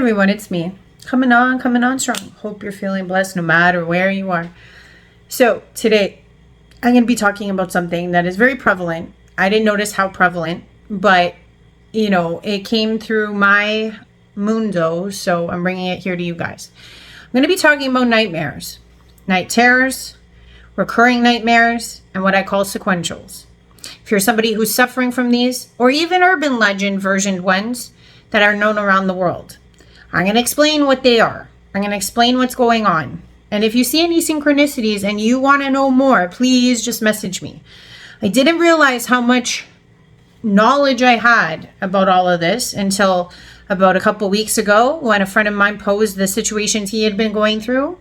Everyone, it's me coming on strong. Hope you're feeling blessed no matter where you are. So today I'm going to be talking about something that is very prevalent. I didn't notice how prevalent, but it came through my mundo, so I'm bringing it here to you guys. I'm going to be talking about nightmares, night terrors, recurring nightmares, and what I call sequentials. If you're somebody who's suffering from these, or even urban legend versioned ones that are known around the world, I'm going to explain what they are. I'm going to explain what's going on. And if you see any synchronicities and you want to know more, please just message me. I didn't realize how much knowledge I had about all of this until about a couple weeks ago when a friend of mine posed the situations he had been going through.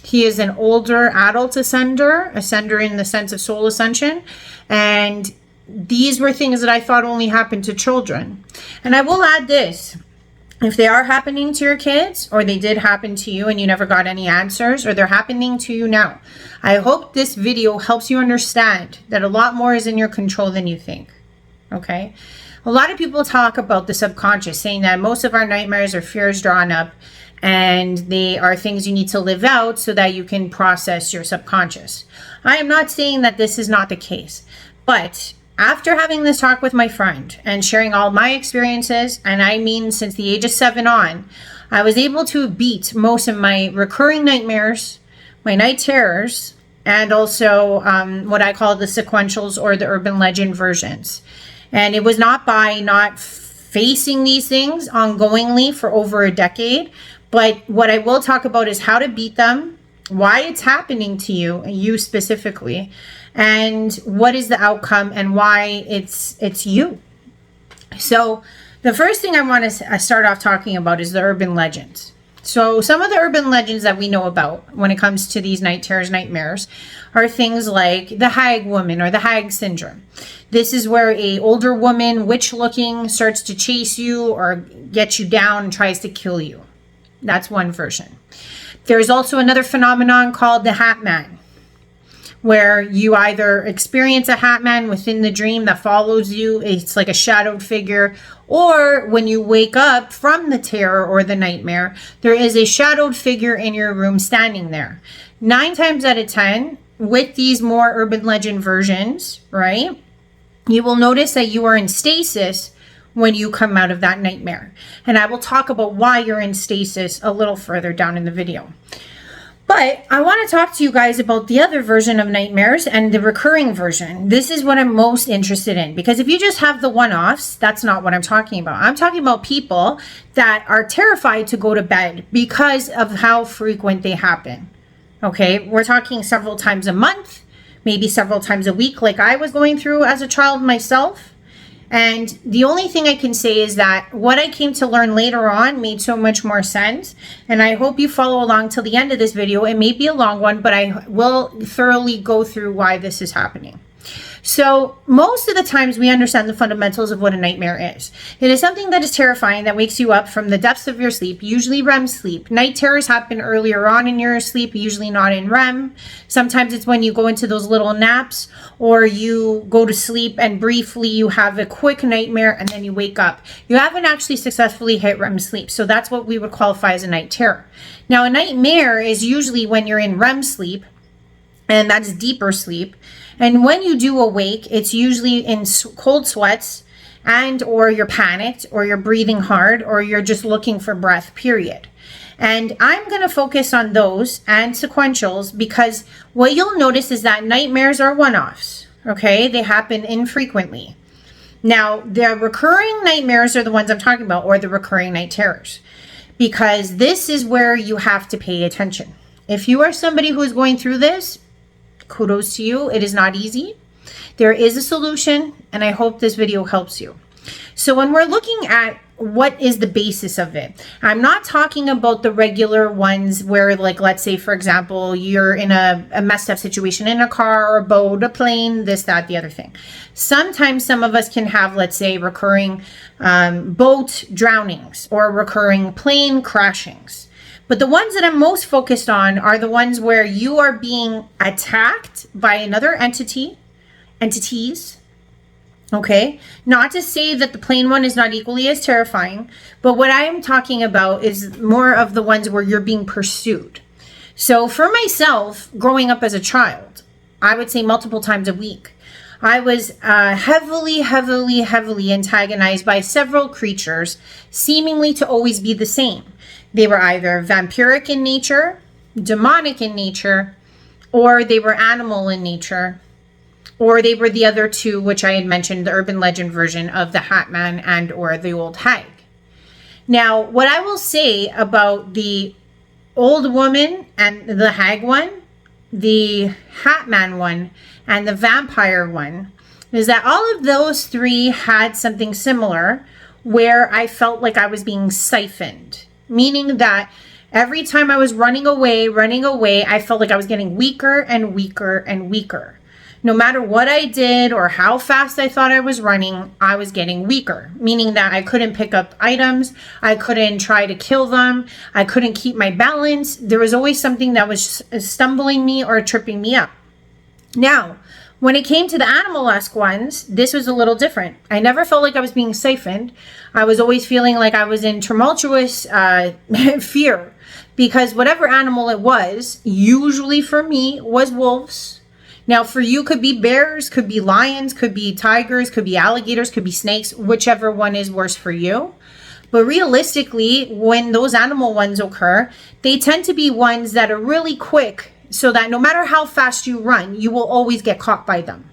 He is an older adult ascender in the sense of soul ascension. And these were things that I thought only happened to children. And I will add this. If they are happening to your kids, or they did happen to you and you never got any answers, or they're happening to you now, I hope this video helps you understand that a lot more is in your control than you think. Okay? A lot of people talk about the subconscious, saying that most of our nightmares are fears drawn up, and they are things you need to live out so that you can process your subconscious. I am not saying that this is not the case, but after having this talk with my friend and sharing all my experiences, and I mean since the age of 7 on, I was able to beat most of my recurring nightmares, my night terrors, and also what I call the sequentials or the urban legend versions. And it was not by not facing these things ongoingly for over a decade, but what I will talk about is how to beat them, why it's happening to you specifically, and what is the outcome and why it's you. So the first thing I want to start off talking about is the urban legends. So some of the urban legends that we know about when it comes to these night terrors, nightmares, are things like the hag woman or the hag syndrome. This is where a older woman, witch looking, starts to chase you or get you down and tries to kill you. That's one version. There's also another phenomenon called the Hat Man, where you either experience a hat man within the dream that follows you. It's like a shadowed figure. Or when you wake up from the terror or the nightmare, there is a shadowed figure in your room standing there. 9 times out of 10, with these more urban legend versions, right, you will notice that you are in stasis when you come out of that nightmare. And I will talk about why you're in stasis a little further down in the video. But I want to talk to you guys about the other version of nightmares and the recurring version. This is what I'm most interested in, because if you just have the one-offs, that's not what I'm talking about. I'm talking about people that are terrified to go to bed because of how frequent they happen. Okay, we're talking several times a month, maybe several times a week, like I was going through as a child myself. And the only thing I can say is that what I came to learn later on made so much more sense. And I hope you follow along till the end of this video. It may be a long one, but I will thoroughly go through why this is happening. So most of the times we understand the fundamentals of what a nightmare is. It is something that is terrifying that wakes you up from the depths of your sleep, usually REM sleep. Night terrors happen earlier on in your sleep, usually not in REM. Sometimes it's when you go into those little naps or you go to sleep and briefly you have a quick nightmare and then you wake up. You haven't actually successfully hit REM sleep. So that's what we would qualify as a night terror. Now a nightmare is usually when you're in REM sleep, and that's deeper sleep. And when you do awake, it's usually in cold sweats and or you're panicked or you're breathing hard or you're just looking for breath, period. And I'm going to focus on those and sequentials because what you'll notice is that nightmares are one-offs, okay? They happen infrequently. Now, the recurring nightmares are the ones I'm talking about, or the recurring night terrors, because this is where you have to pay attention. If you are somebody who is going through this, kudos to you. It is not easy. There is a solution, and I hope this video helps you. So when we're looking at what is the basis of it, I'm not talking about the regular ones where, like, let's say, for example, you're in a messed up situation in a car or a boat, a plane, this, that, the other thing. Sometimes some of us can have, let's say, recurring boat drownings or recurring plane crashings. But the ones that I'm most focused on are the ones where you are being attacked by another entities, Okay, not to say that the plain one is not equally as terrifying, but what I am talking about is more of the ones where you're being pursued. So for myself, growing up as a child, I would say multiple times a week, I was heavily antagonized by several creatures, seemingly to always be the same. They were either vampiric in nature, demonic in nature, or they were animal in nature, or they were the other two, which I had mentioned, the urban legend version of the Hat Man and or the old hag. Now, what I will say about the old woman and the hag one, the Hat Man one, and the vampire one, is that all of those three had something similar where I felt like I was being siphoned, meaning that every time I was running away, I felt like I was getting weaker and weaker. No matter what I did or how fast I thought I was running, I was getting weaker, meaning that I couldn't pick up items, I couldn't try to kill them, I couldn't keep my balance. There was always something that was stumbling me or tripping me up. Now, when it came to the animal-esque ones, this was a little different. I never felt like I was being siphoned. I was always feeling like I was in tumultuous fear, because whatever animal it was, usually for me, was wolves. Now, for you, could be bears, could be lions, could be tigers, could be alligators, could be snakes, whichever one is worse for you. But realistically, when those animal ones occur, they tend to be ones that are really quick, so that no matter how fast you run, you will always get caught by them.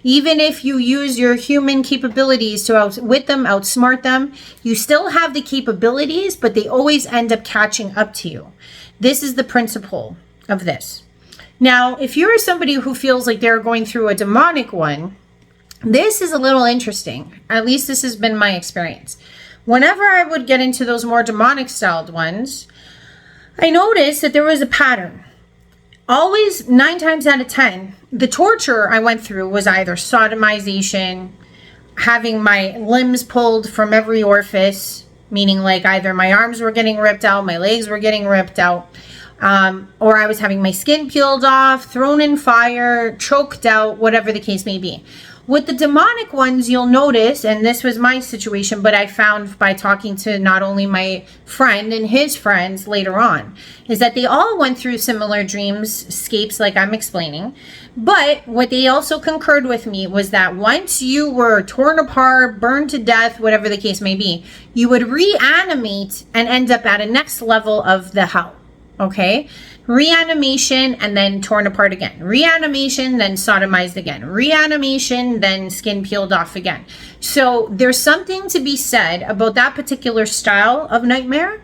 Even if you use your human capabilities to outwit them, outsmart them, you still have the capabilities, but they always end up catching up to you. This is the principle of this. Now, if you're somebody who feels like they're going through a demonic one, this is a little interesting. At least this has been my experience. Whenever I would get into those more demonic styled ones, I noticed that there was a pattern. Always, 9 times out of 10, the torture I went through was either sodomization, having my limbs pulled from every orifice, meaning like either my arms were getting ripped out, my legs were getting ripped out, or I was having my skin peeled off, thrown in fire, choked out, whatever the case may be. With the demonic ones, you'll notice, and this was my situation, but I found by talking to not only my friend and his friends later on, is that they all went through similar dreamscapes like I'm explaining. But what they also concurred with me was that once you were torn apart, burned to death, whatever the case may be, you would reanimate and end up at a next level of the hell. Okay, reanimation and then torn apart again, reanimation, then sodomized again, reanimation, then skin peeled off again. So there's something to be said about that particular style of nightmare,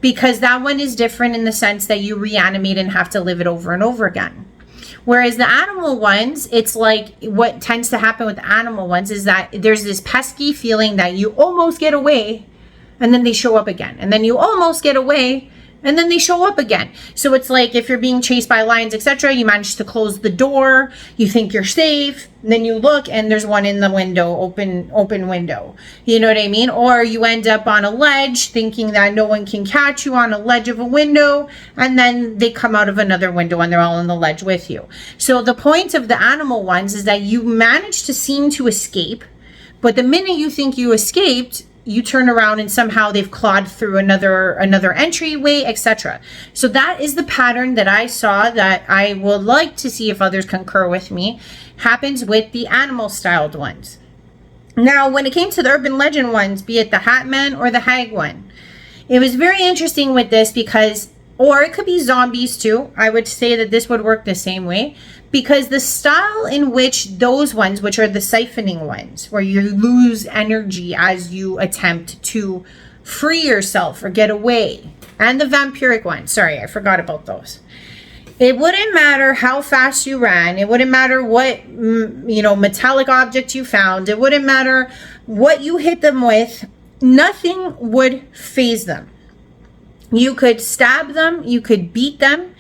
because that one is different in the sense that you reanimate and have to live it over and over again. Whereas the animal ones, it's like what tends to happen with the animal ones is that there's this pesky feeling that you almost get away and then they show up again, and then you almost get away and then they show up again. So it's like if you're being chased by lions, etc., you manage to close the door, you think you're safe, and then you look and there's one in the window, open window. You know what I mean? Or you end up on a ledge thinking that no one can catch you on a ledge of a window, and then they come out of another window and they're all on the ledge with you. So the point of the animal ones is that you manage to seem to escape, but the minute you think you escaped, you turn around and somehow they've clawed through another entryway, etc. So that is the pattern that I saw, that I would like to see if others concur with me, happens with the animal styled ones. Now, when it came to the urban legend ones, be it the Hat Man or the Hag one, it was very interesting with this because, or it could be zombies too. I would say that this would work the same way, because the style in which those ones, which are the siphoning ones, where you lose energy as you attempt to free yourself or get away, and the vampiric ones, sorry, I forgot about those. It wouldn't matter how fast you ran. It wouldn't matter what, metallic object you found. It wouldn't matter what you hit them with. Nothing would faze them. You could stab them, you could beat them,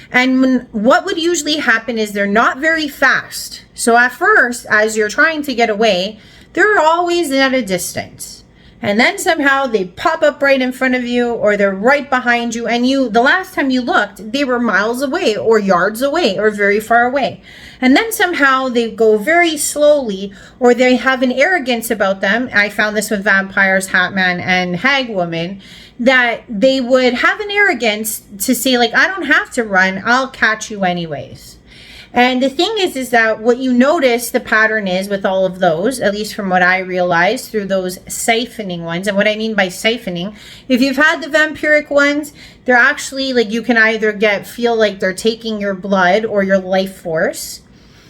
and what would usually happen is they're not very fast. So at first, as you're trying to get away, they're always at a distance. And then somehow they pop up right in front of you, or they're right behind you, and the last time you looked, they were miles away or yards away or very far away. And then somehow they go very slowly, or they have an arrogance about them. I found this with vampires, Hatman, and Hagwoman, that they would have an arrogance to say, like, I don't have to run, I'll catch you anyways. And the thing is that what you notice the pattern is with all of those, at least from what I realized through those siphoning ones. And what I mean by siphoning, if you've had the vampiric ones, they're actually like, you can either feel like they're taking your blood or your life force.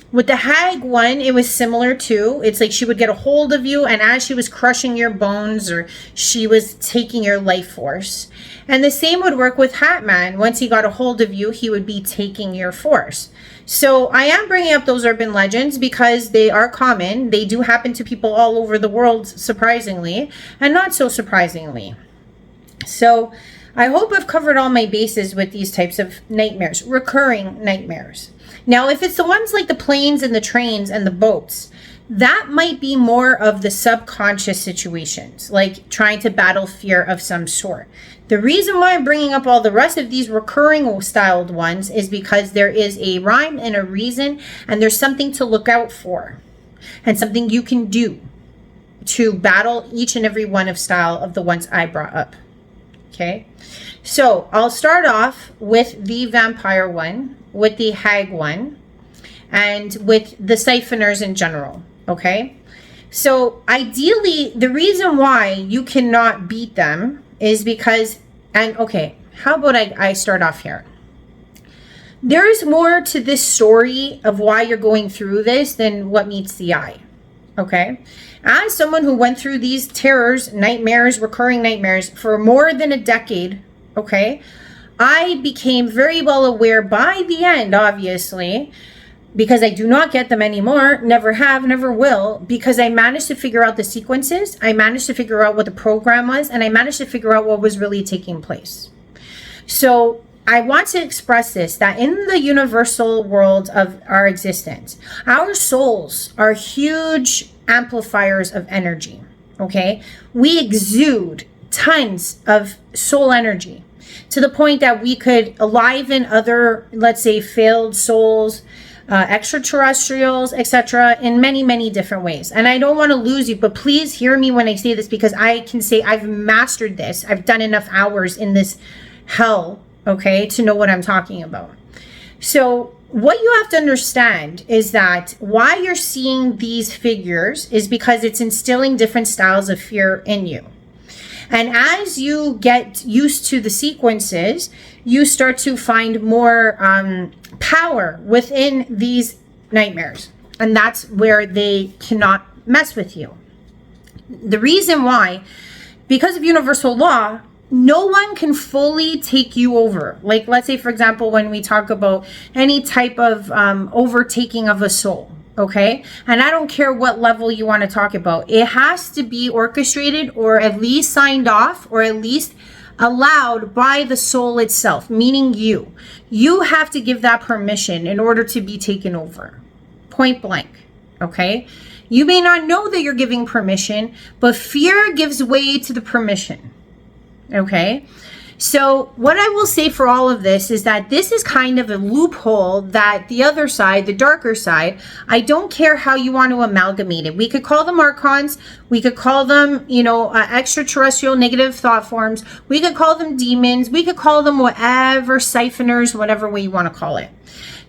With the hag one, it was similar too. It's like she would get a hold of you, and as she was crushing your bones, or she was taking your life force. And the same would work with Hatman. Once he got a hold of you, he would be taking your force. So I am bringing up those urban legends because they are common. They do happen to people all over the world, surprisingly, and not so surprisingly. So I hope I've covered all my bases with these types of nightmares, recurring nightmares. Now, if it's the ones like the planes and the trains and the boats, that might be more of the subconscious situations, like trying to battle fear of some sort. The reason why I'm bringing up all the rest of these recurring styled ones is because there is a rhyme and a reason, and there's something to look out for and something you can do to battle each and every one of style of the ones I brought up. Okay, so I'll start off with the vampire one, with the hag one, and with the siphoners in general. Okay, so ideally, the reason why you cannot beat them is because, and okay, how about I start off here? There's more to this story of why you're going through this than what meets the eye. Okay, as someone who went through these terrors, nightmares, recurring nightmares for more than a decade, okay, I became very well aware by the end, obviously, because I do not get them anymore, never have, never will, because I managed to figure out the sequences, I managed to figure out what the program was, and I managed to figure out what was really taking place. So I want to express this, that in the universal world of our existence, our souls are huge amplifiers of energy, okay? We exude tons of soul energy to the point that we could enliven other, let's say, failed souls, extraterrestrials, etc., in many, many different ways. And I don't want to lose you, but please hear me when I say this, because I can say I've mastered this. I've done enough hours in this hell, okay, to know what I'm talking about. So what you have to understand is that why you're seeing these figures is because it's instilling different styles of fear in you. And as you get used to the sequences, you start to find more power within these nightmares. And that's where they cannot mess with you. The reason why, because of universal law, no one can fully take you over. Like, let's say, for example, when we talk about any type of overtaking of a soul. Okay, and I don't care what level you want to talk about. It has to be orchestrated, or at least signed off, or at least allowed by the soul itself, meaning you. You have to give that permission in order to be taken over. Point blank. Okay, you may not know that you're giving permission, but fear gives way to the permission. Okay, so what I will say for all of this is that this is kind of a loophole that the other side, the darker side, I don't care how you want to amalgamate it. We could call them archons. We could call them, extraterrestrial negative thought forms. We could call them demons. We could call them whatever, siphoners, whatever way you want to call it.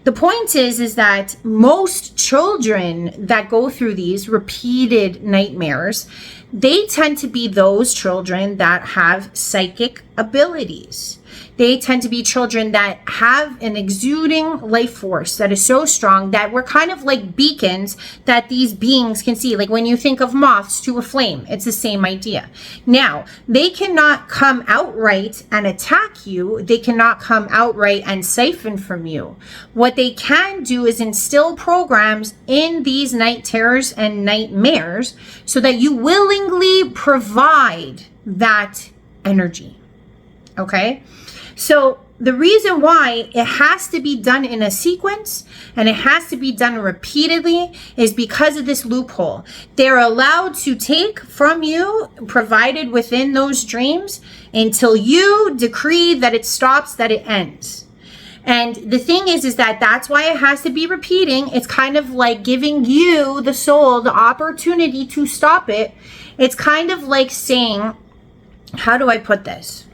The point is that most children that go through these repeated nightmares, they tend to be those children that have psychic abilities. They tend to be children that have an exuding life force that is so strong that we're kind of like beacons that these beings can see. Like when you think of moths to a flame, it's the same idea. Now, they cannot come outright and attack you. They cannot come outright and siphon from you. What they can do is instill programs in these night terrors and nightmares so that you willingly provide that energy. Okay? So the reason why it has to be done in a sequence and it has to be done repeatedly is because of this loophole. They're allowed to take from you, provided within those dreams, until you decree that it stops, that it ends. And the thing is that that's why it has to be repeating. It's kind of like giving you, the soul, the opportunity to stop it. It's kind of like saying, how do I put this?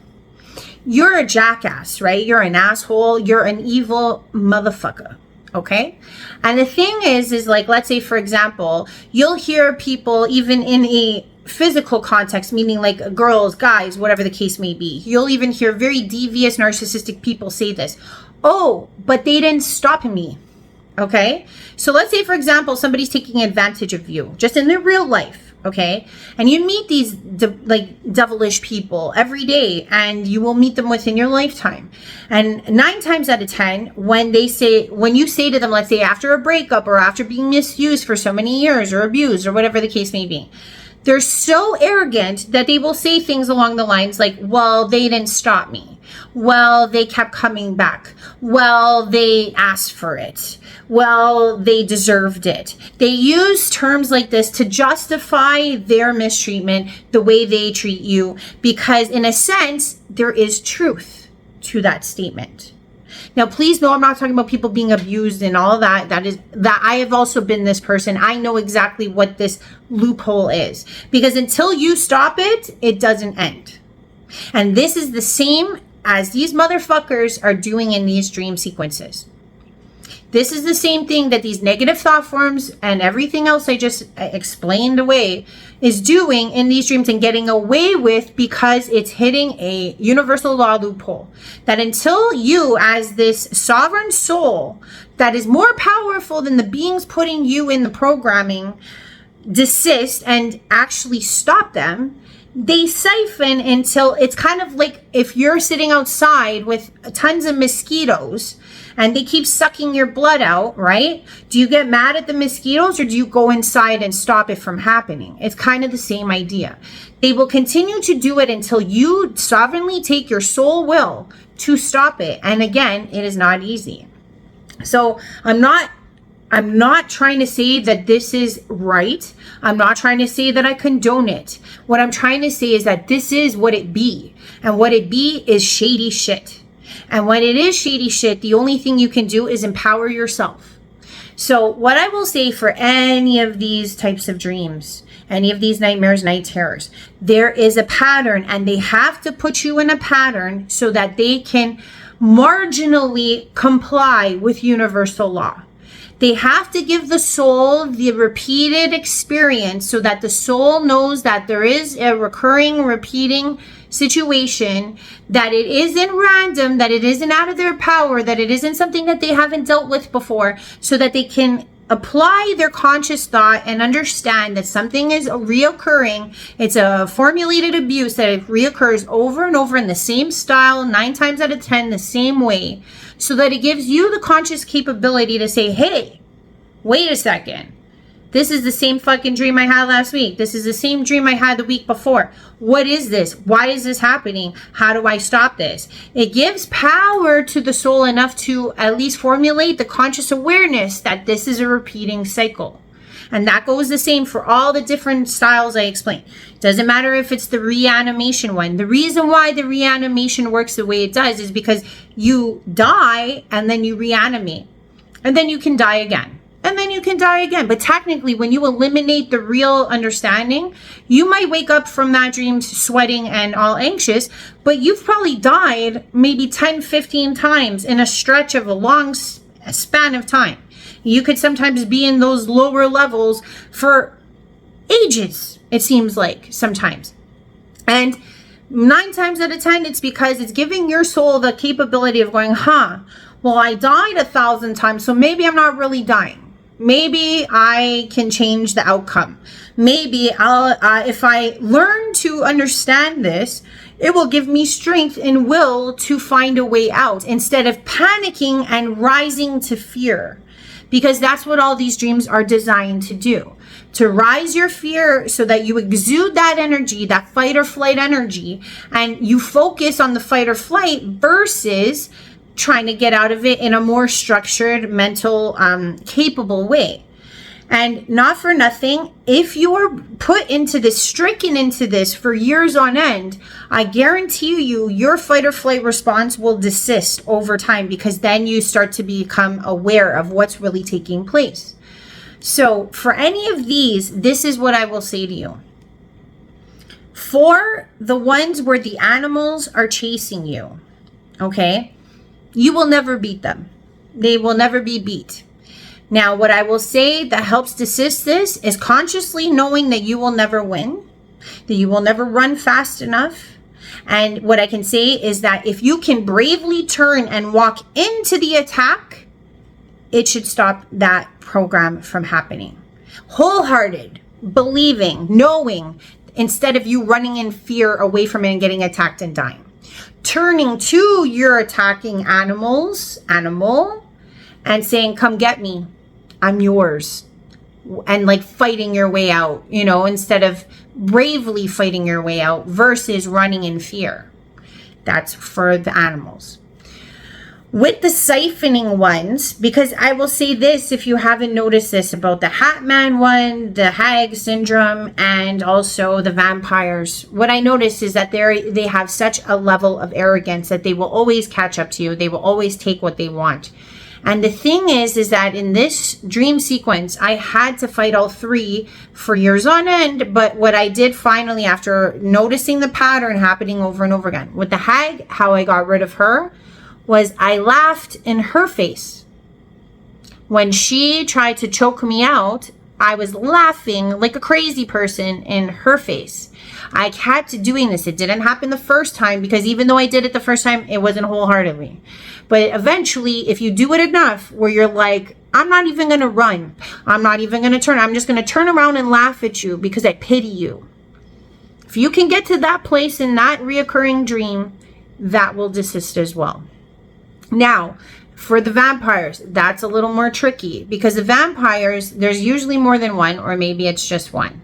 You're a jackass, right? You're an asshole. You're an evil motherfucker. Okay? And the thing is like, let's say, for example, you'll hear people even in a physical context, meaning like girls, guys, whatever the case may be. You'll even hear very devious, narcissistic people say this. Oh, but they didn't stop me. Okay? So let's say, for example, somebody's taking advantage of you just in their real life. Okay, and you meet these devilish people every day, and you will meet them within your lifetime. And 9 times out of 10, when you say to them, let's say after a breakup or after being misused for so many years or abused or whatever the case may be, they're so arrogant that they will say things along the lines like, well, they didn't stop me. Well, they kept coming back. Well, they asked for it. Well, they deserved it. They use terms like this to justify their mistreatment, the way they treat you, because in a sense, there is truth to that statement. Now, please know I'm not talking about people being abused and all that. That I have also been this person. I know exactly what this loophole is, because until you stop it, it doesn't end. And this is the same as these motherfuckers are doing in these dream sequences. This is the same thing that these negative thought forms and everything else I just explained away is doing in these dreams and getting away with, because it's hitting a universal law loophole. That until you, as this sovereign soul that is more powerful than the beings putting you in the programming, desist and actually stop them, they siphon until it's kind of like if you're sitting outside with tons of mosquitoes and they keep sucking your blood out, right? Do you get mad at the mosquitoes, or do you go inside and stop it from happening? It's kind of the same idea. They will continue to do it until you sovereignly take your soul will to stop it. And again, it is not easy. So I'm not trying to say that this is right. I'm not trying to say that I condone it. What I'm trying to say is that this is what it be. And what it be is shady shit. And when it is shady shit, the only thing you can do is empower yourself. So what I will say for any of these types of dreams, any of these nightmares, night terrors, there is a pattern, and they have to put you in a pattern so that they can marginally comply with universal law. They have to give the soul the repeated experience so that the soul knows that there is a recurring, repeating situation, that it isn't random, that it isn't out of their power, that it isn't something that they haven't dealt with before, so that they can apply their conscious thought and understand that something is reoccurring. It's a formulated abuse that it reoccurs over and over in the same style, 9 times out of 10, the same way, so that it gives you the conscious capability to say, hey, wait a second. This is the same fucking dream I had last week. This is the same dream I had the week before. What is this? Why is this happening? How do I stop this? It gives power to the soul enough to at least formulate the conscious awareness that this is a repeating cycle. And that goes the same for all the different styles I explained. Doesn't matter if it's the reanimation one. The reason why the reanimation works the way it does is because you die and then you reanimate. And then you can die again. And then you can die again. But technically, when you eliminate the real understanding, you might wake up from that dream sweating and all anxious, but you've probably died maybe 10, 15 times in a stretch of a long span of time. You could sometimes be in those lower levels for ages, it seems like sometimes. And 9 times out of 10, it's because it's giving your soul the capability of going, well, I died 1,000 times, so maybe I'm not really dying. Maybe I can change the outcome. Maybe if I learn to understand this, it will give me strength and will to find a way out instead of panicking and rising to fear. Because that's what all these dreams are designed to do. to rise your fear so that you exude that energy, that fight or flight energy, and you focus on the fight or flight versus trying to get out of it in a more structured, mental, capable way. And not for nothing, if you are put into this, stricken into this for years on end, I guarantee you your fight or flight response will desist over time, because then you start to become aware of what's really taking place. So for any of these, this is what I will say to you. For the ones where the animals are chasing you, okay, you will never beat them. They will never be beat. Now, what I will say that helps desist this is consciously knowing that you will never win, that you will never run fast enough. And what I can say is that if you can bravely turn and walk into the attack, it should stop that program from happening. Wholehearted, believing, knowing, instead of you running in fear away from it and getting attacked and dying. Turning to your attacking animal, and saying, come get me, I'm yours. And like fighting your way out, you know, instead of bravely fighting your way out versus running in fear. That's for the animals. With the siphoning ones, because I will say this, if you haven't noticed this about the Hat Man one, the Hag syndrome, and also the vampires, what I noticed is that they have such a level of arrogance that they will always catch up to you. They will always take what they want. And the thing is that in this dream sequence, I had to fight all three for years on end. But what I did finally, after noticing the pattern happening over and over again, with the Hag, how I got rid of her was I laughed in her face. When she tried to choke me out, I was laughing like a crazy person in her face. I kept doing this. It didn't happen the first time, because even though I did it the first time, it wasn't wholeheartedly. But eventually, if you do it enough where you're like, I'm not even going to run, I'm not even going to turn, I'm just going to turn around and laugh at you because I pity you. If you can get to that place in that reoccurring dream, that will desist as well. Now, for the vampires, that's a little more tricky, because the vampires, there's usually more than one, or maybe it's just one.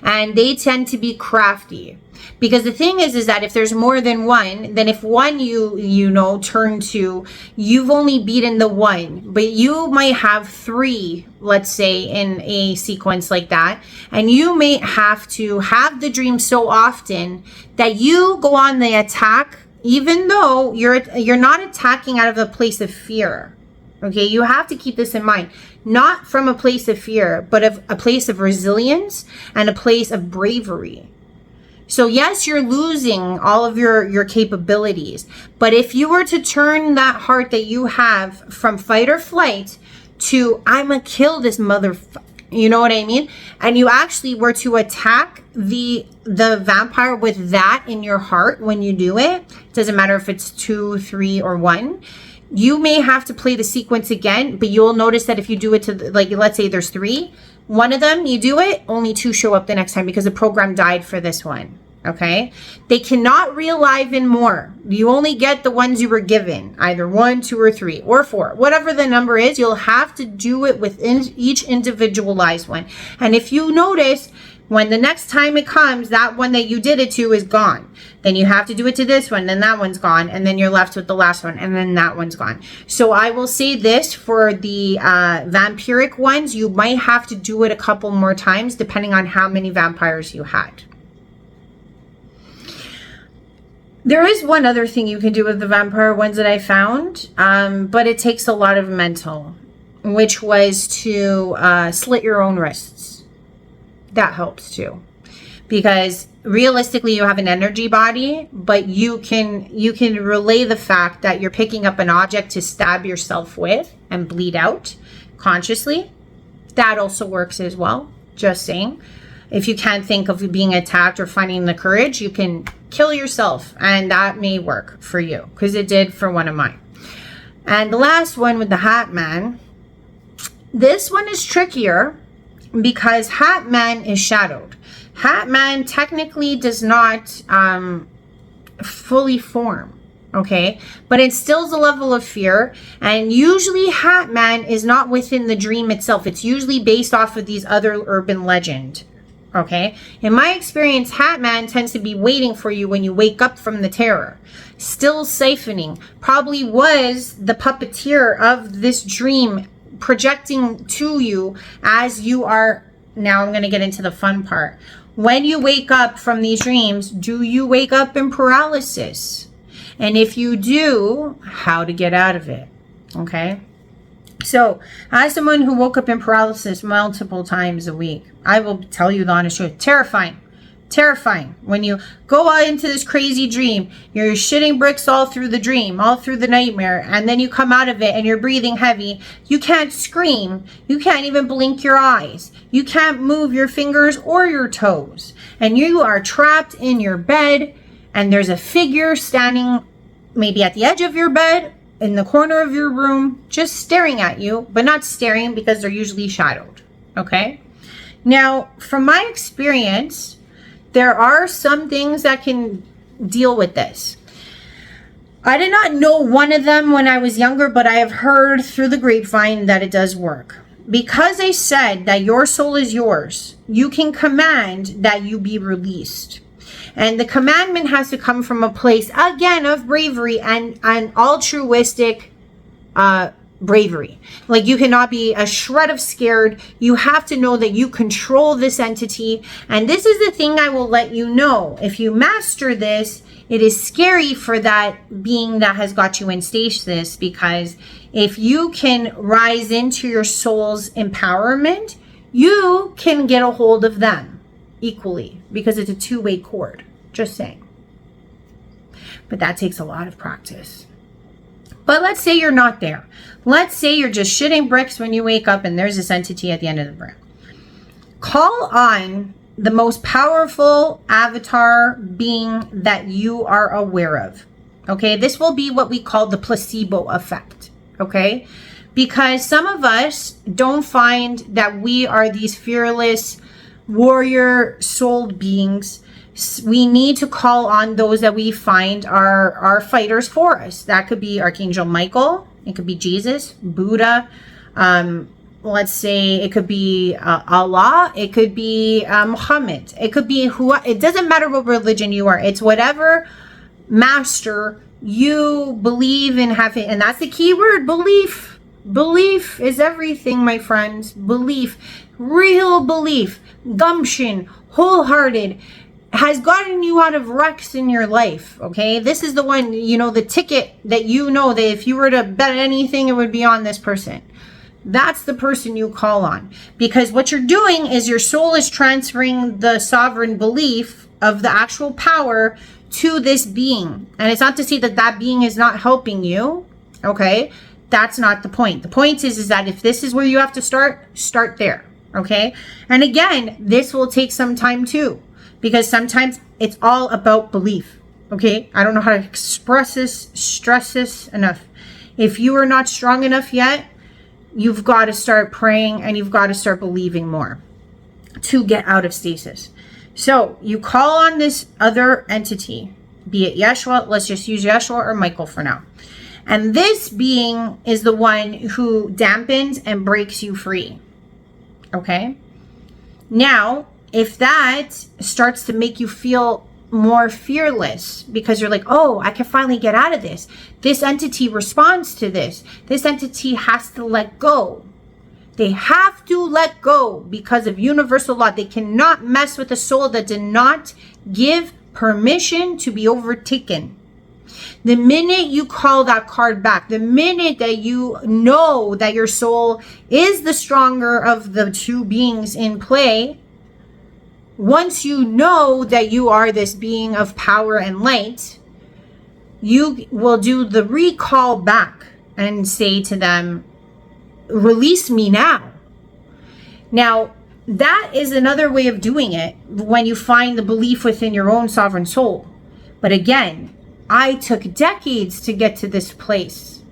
And they tend to be crafty. Because the thing is that if there's more than one, then if one you know turn to, you've only beaten the one, but you might have three, let's say, in a sequence like that, and you may have to have the dream so often that you go on the attack, even though you're not attacking out of a place of fear. Okay, you have to keep this in mind. Not from a place of fear, but of a place of resilience and a place of bravery. So yes, you're losing all of your capabilities. But if you were to turn that heart that you have from fight or flight to, I'm gonna kill this motherfucker, you know what I mean? And you actually were to attack the vampire with that in your heart when you do it, doesn't matter if it's 2, 3, or 1, you may have to play the sequence again, but you'll notice that if you do it to, like, let's say there's 3, one of them, you do it, only 2 show up the next time because the program died for this one. Okay, they cannot re-alive in more. You only get the ones you were given, either 1, 2, or 3, or 4, whatever the number is. You'll have to do it within each individualized one. And if you notice, when the next time it comes, that one that you did it to is gone. Then you have to do it to this one, then that one's gone, and then you're left with the last one, and then that one's gone. So I will say this, for the vampiric ones, you might have to do it a couple more times depending on how many vampires you had. There is one other thing you can do with the vampire ones that I found, but it takes a lot of mental, which was to slit your own wrists. That helps too, because realistically you have an energy body, but you can relay the fact that you're picking up an object to stab yourself with and bleed out consciously. That also works as well, just saying. If you can't think of being attacked or finding the courage, you can kill yourself, and that may work for you, because it did for one of mine. And the last one with the Hat Man, this one is trickier because Hat Man is shadowed. Hat Man technically does not fully form. okay? But it instills a level of fear, and usually Hat Man is not within the dream itself. It's usually based off of these other urban legend, okay? In my experience, Hat Man tends to be waiting for you when you wake up from the terror, still siphoning, probably was the puppeteer of this dream, projecting to you as you are. Now I'm going to get into the fun part. When you wake up from these dreams, do you wake up in paralysis? And if you do, how to get out of it, okay? So, as someone who woke up in paralysis multiple times a week, I will tell you the honest truth. Terrifying. Terrifying. When you go out into this crazy dream, you're shitting bricks all through the dream, all through the nightmare, and then you come out of it and you're breathing heavy. You can't scream. You can't even blink your eyes. You can't move your fingers or your toes. And you are trapped in your bed, and there's a figure standing maybe at the edge of your bed, in the corner of your room, just staring at you, but not staring because they're usually shadowed, okay? Now, from my experience, there are some things that can deal with this. I did not know one of them when I was younger, but I have heard through the grapevine that it does work. Because I said that your soul is yours, you can command that you be released. And the commandment has to come from a place, again, of bravery and altruistic bravery. Like, you cannot be a shred of scared. You have to know that you control this entity. And this is the thing I will let you know. If you master this, it is scary for that being that has got you in stasis, because if you can rise into your soul's empowerment, you can get a hold of them equally, because it's a two-way cord. Just saying. But that takes a lot of practice. But let's say you're not there. Let's say you're just shitting bricks when you wake up and there's this entity at the end of the bridge. Call on the most powerful avatar being that you are aware of. Okay, this will be what we call the placebo effect. Okay, because some of us don't find that we are these fearless warrior soul beings. We need to call on those that we find are fighters for us. That could be Archangel Michael. It could be Jesus, Buddha. Let's say it could be Allah. It could be Muhammad. It could be who. It doesn't matter what religion you are. It's whatever master you believe in having. And that's the key word, belief. Belief is everything, my friends. Belief. Real belief. Gumption. Wholehearted. Has gotten you out of wrecks in your life, okay? This is the one, you know, the ticket that you know that if you were to bet anything, it would be on this person. That's the person you call on. Because what you're doing is your soul is transferring the sovereign belief of the actual power to this being. And it's not to say that that being is not helping you, okay? That's not the point. The point is that if this is where you have to start there, okay? And again, this will take some time too. Because sometimes it's all about belief, okay? I don't know how to express this, stress this enough. If you are not strong enough yet, you've got to start praying and you've got to start believing more to get out of stasis. So you call on this other entity, be it Yeshua, let's just use Yeshua or Michael for now. And this being is the one who dampens and breaks you free, okay? Now, if that starts to make you feel more fearless because you're like, oh, I can finally get out of this. This entity responds to this. This entity has to let go. They have to let go because of universal law. They cannot mess with a soul that did not give permission to be overtaken. The minute you call that card back, the minute that you know that your soul is the stronger of the two beings in play, once you know that you are this being of power and light, you will do the recall back and say to them, release me now. Now, that is another way of doing it when you find the belief within your own sovereign soul. But again, I took decades to get to this place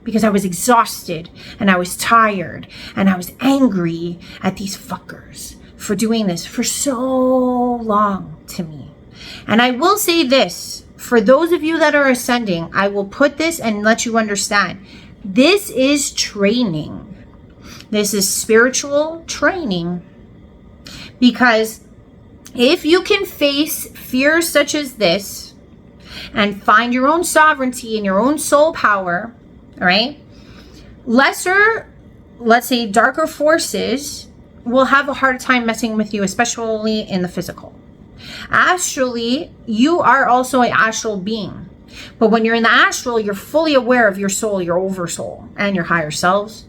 because I was exhausted and I was tired and I was angry at these fuckers for doing this for so long to me. And I will say this, for those of you that are ascending, I will put this and let you understand. This is training. This is spiritual training. Because if you can face fears such as this and find your own sovereignty and your own soul power, all right, lesser, let's say darker forces will have a hard time messing with you, especially in the physical. Astrally, you are also an astral being. But when you're in the astral, you're fully aware of your soul, your oversoul, and your higher selves.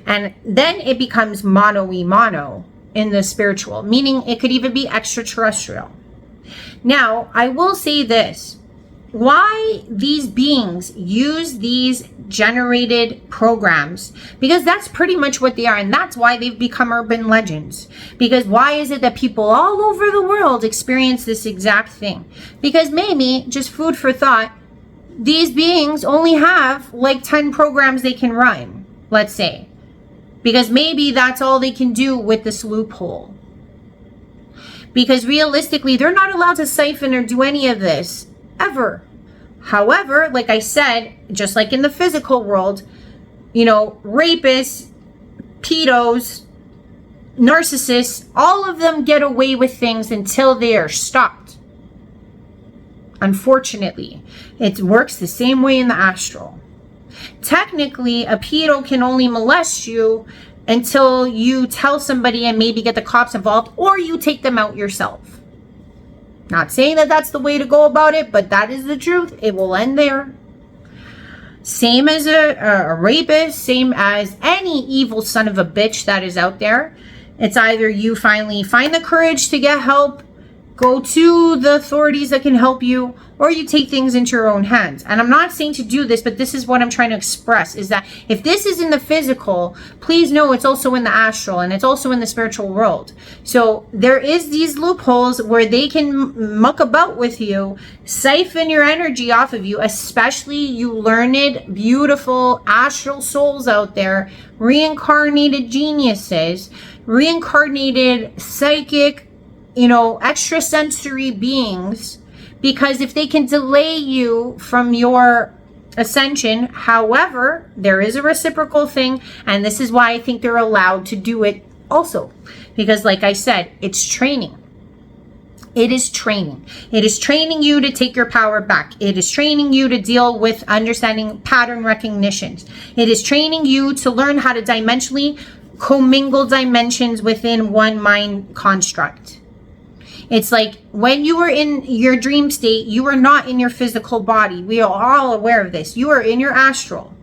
And then it becomes mono in the spiritual, meaning it could even be extraterrestrial. Now, I will say this. Why these beings use these generated programs? Because that's pretty much what they are, and that's why they've become urban legends. Because why is it that people all over the world experience this exact thing? Because maybe, just food for thought, these beings only have like 10 programs they can run, let's say. Because maybe that's all they can do with this loophole. Because realistically, they're not allowed to siphon or do any of this, ever. However, like I said, just like in the physical world, you know, rapists, pedos, narcissists, all of them get away with things until they are stopped. Unfortunately, it works the same way in the astral. Technically, a pedo can only molest you until you tell somebody and maybe get the cops involved, or you take them out yourself. Not saying that that's the way to go about it, but that is the truth. It will end there. Same as a rapist, same as any evil son of a bitch that is out there. It's either you finally find the courage to get help, go to the authorities that can help you, or you take things into your own hands. And I'm not saying to do this, but this is what I'm trying to express, is that if this is in the physical, please know it's also in the astral, and it's also in the spiritual world. So there is these loopholes where they can muck about with you, siphon your energy off of you, especially you learned, beautiful astral souls out there, reincarnated geniuses, reincarnated psychic, you know, extrasensory beings. Because if they can delay you from your ascension, however, there is a reciprocal thing, and this is why I think they're allowed to do it also. Because like I said, it's training. It is training. It is training you to take your power back. It is training you to deal with understanding pattern recognitions. It is training you to learn how to dimensionally commingle dimensions within one mind construct. It's like when you are in your dream state, you are not in your physical body. We are all aware of this. You are in your astral.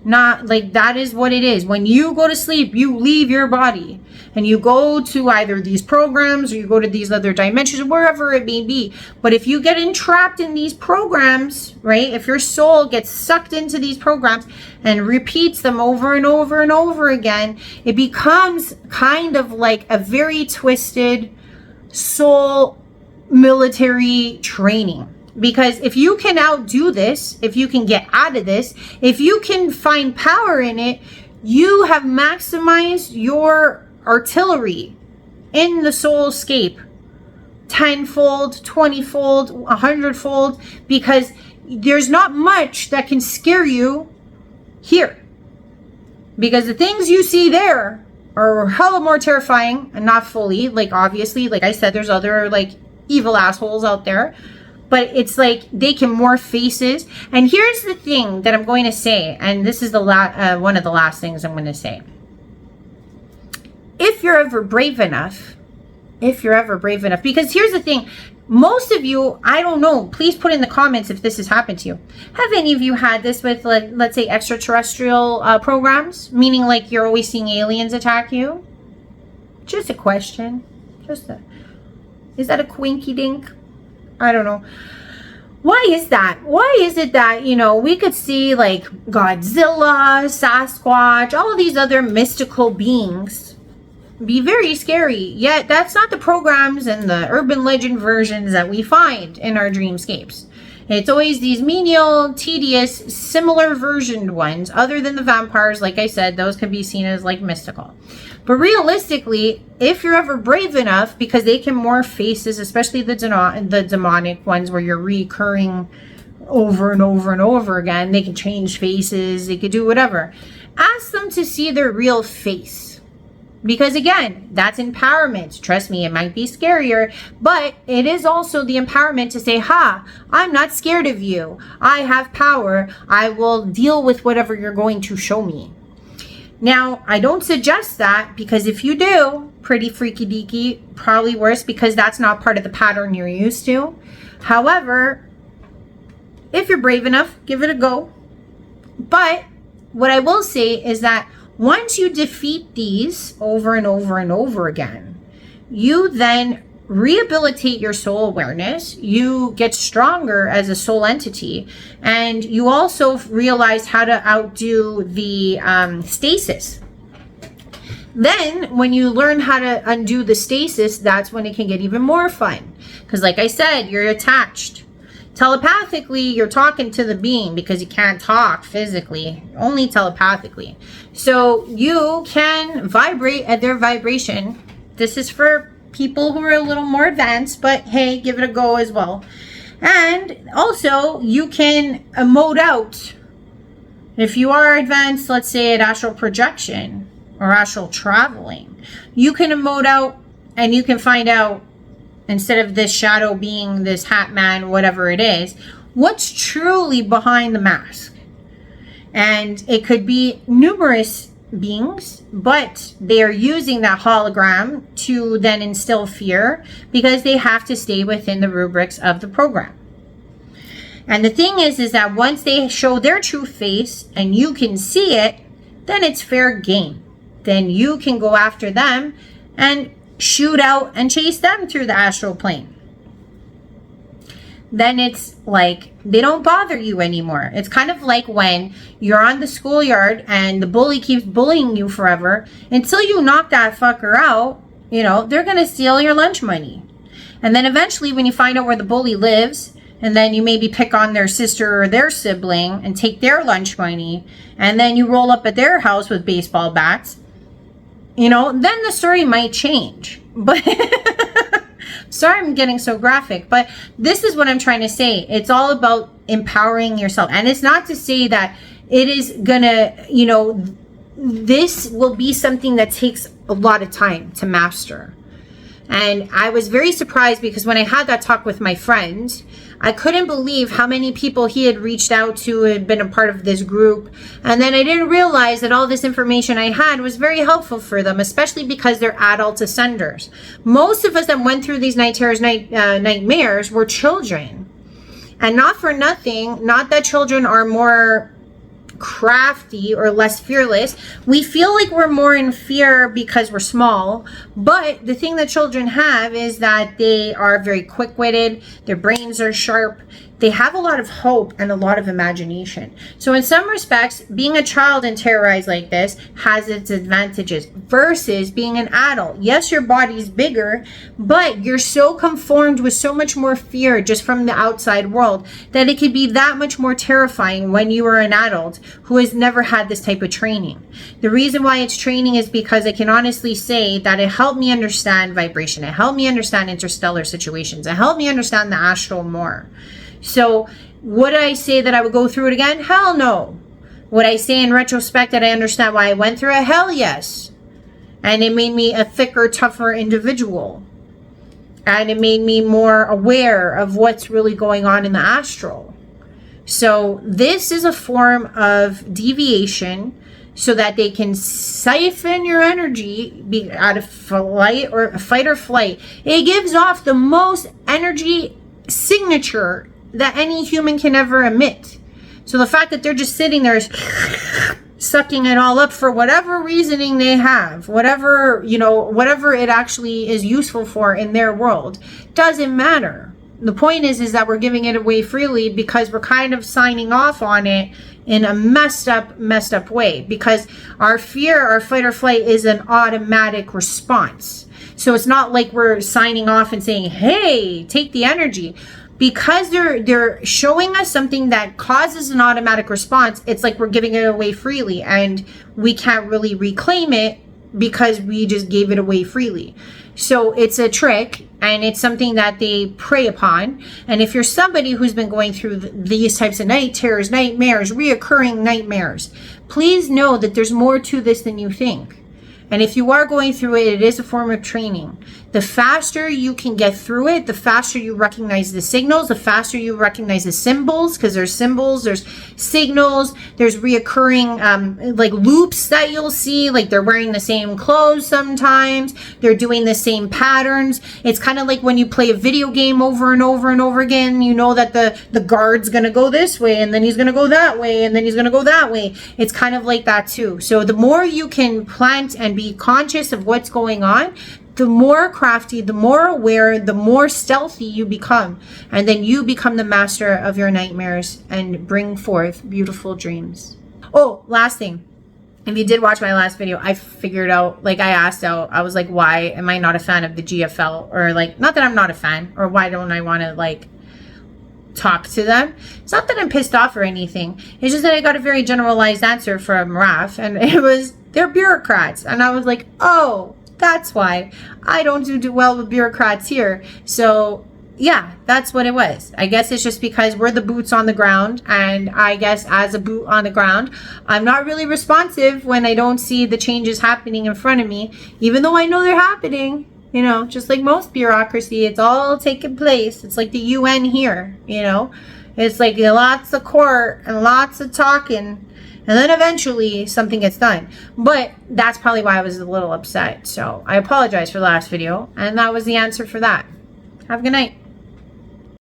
Not like that is what it is. When you go to sleep, you leave your body and you go to either these programs or you go to these other dimensions, wherever it may be. But if you get entrapped in these programs, right? If your soul gets sucked into these programs and repeats them over and over and over again, it becomes kind of like a very twisted soul military training. Because if you can outdo this, if you can get out of this, if you can find power in it, you have maximized your artillery in the soulscape 10-fold, 20-fold, 100-fold, because there's not much that can scare you here. Because the things you see there are hella more terrifying, and not fully, like obviously, like I said, there's other like evil assholes out there, but it's like they can morph faces. And here's the thing that I'm going to say, and this is the one of the last things I'm going to say. If you're ever brave enough, because here's the thing, most of you, I don't know, please put in the comments if this has happened to you. Have any of you had this with, like, let's say, extraterrestrial programs? Meaning, like, you're always seeing aliens attack you? Just a question. Is that a quinky dink? I don't know. Why is that? Why is it that, you know, we could see, like, Godzilla, Sasquatch, all of these other mystical beings be very scary, yet that's not the programs and the urban legend versions that we find in our dreamscapes. It's always these menial, tedious, similar versioned ones, other than the vampires. Like I said, those can be seen as like mystical. But realistically, if you're ever brave enough, because they can morph faces, especially the demonic ones where you're recurring over and over and over again, they can change faces, they could do whatever. Ask them to see their real face. Because again, that's empowerment. Trust me, it might be scarier, but it is also the empowerment to say, I'm not scared of you. I have power. I will deal with whatever you're going to show me. Now, I don't suggest that, because if you do, pretty freaky deaky, probably worse, because that's not part of the pattern you're used to. However, if you're brave enough, give it a go. But what I will say is that once you defeat these over and over and over again, you then rehabilitate your soul awareness. You get stronger as a soul entity, and you also realize how to outdo the stasis. Then when you learn how to undo the stasis, that's when it can get even more fun. Because like I said, you're attached. Telepathically, you're talking to the being, because you can't talk physically, only telepathically. So you can vibrate at their vibration. This is for people who are a little more advanced, but hey, give it a go as well. And also, you can emote out. If you are advanced, let's say at astral projection or astral traveling, you can emote out, and you can find out, instead of this shadow being this hat man, whatever it is, what's truly behind the mask. And it could be numerous beings, but they are using that hologram to then instill fear, because they have to stay within the rubrics of the program. And the thing is that once they show their true face and you can see it, then it's fair game. Then you can go after them and shoot out and chase them through the astral plane. Then it's like they don't bother you anymore. It's kind of like when you're on the schoolyard and the bully keeps bullying you forever until you knock that fucker out. You know, they're gonna steal your lunch money. And then eventually when you find out where the bully lives, and then you maybe pick on their sister or their sibling and take their lunch money, and then you roll up at their house with baseball bats, you know, then the story might change. But sorry I'm getting so graphic, but this is what I'm trying to say. It's all about empowering yourself. And it's not to say that it is gonna, you know, this will be something that takes a lot of time to master. And I was very surprised, because when I had that talk with my friend, I couldn't believe how many people he had reached out to, had been a part of this group. And then I didn't realize that all this information I had was very helpful for them, especially because they're adult ascenders. Most of us that went through these Nightterrors nightmares were children. And not for nothing, not that children are more crafty or less fearless. We feel like we're more in fear because we're small, but the thing that children have is that they are very quick-witted, their brains are sharp, they have a lot of hope and a lot of imagination. So in some respects, being a child and terrorized like this has its advantages versus being an adult. Yes, your body's bigger, but you're so conformed with so much more fear just from the outside world that it could be that much more terrifying when you are an adult who has never had this type of training. The reason why it's training is because I can honestly say that it helped me understand vibration. It helped me understand interstellar situations. It helped me understand the astral more. So would I say that I would go through it again? Hell no. Would I say in retrospect that I understand why I went through it? Hell yes. And it made me a thicker, tougher individual. And it made me more aware of what's really going on in the astral. So this is a form of deviation so that they can siphon your energy out of fight or flight. It gives off the most energy signature that any human can ever emit. So the fact that they're just sitting there sucking it all up for whatever reasoning they have, whatever, you know, whatever it actually is useful for in their world, doesn't matter. The point is that we're giving it away freely because we're kind of signing off on it in a messed up way, because our fear, our fight or flight is an automatic response. So it's not like we're signing off and saying, hey, take the energy. Because they're showing us something that causes an automatic response, it's like we're giving it away freely and we can't really reclaim it because we just gave it away freely. So it's a trick, and it's something that they prey upon. And if you're somebody who's been going through these types of night terrors, nightmares, reoccurring nightmares, please know that there's more to this than you think. And if you are going through it, it is a form of training. The faster you can get through it, the faster you recognize the signals, the faster you recognize the symbols, because there's symbols, there's signals, there's reoccurring like loops that you'll see, like they're wearing the same clothes sometimes, they're doing the same patterns. It's kind of like when you play a video game over and over and over again, you know that the guard's going to go this way, and then he's going to go that way, and then he's going to go that way. It's kind of like that too. So the more you can plant and be conscious of what's going on, the more crafty, the more aware, the more stealthy you become. And then you become the master of your nightmares and bring forth beautiful dreams. Oh, last thing. If you did watch my last video, I figured out, like I asked out, I was like, why am I not a fan of the GFL? Or like, not that I'm not a fan, or why don't I want to like talk to them? It's not that I'm pissed off or anything. It's just that I got a very generalized answer from Raf, and it was, they're bureaucrats. And I was like, oh, that's why I don't do well with bureaucrats here. So yeah, that's what it was. I guess it's just because we're the boots on the ground, and I guess as a boot on the ground, I'm not really responsive when I don't see the changes happening in front of me, even though I know they're happening. You know, just like most bureaucracy, it's all taking place. It's like the UN here, you know. It's like lots of court and lots of talking, and then eventually something gets done. But that's probably why I was a little upset. So I apologize for the last video, and that was the answer for that. Have a good night.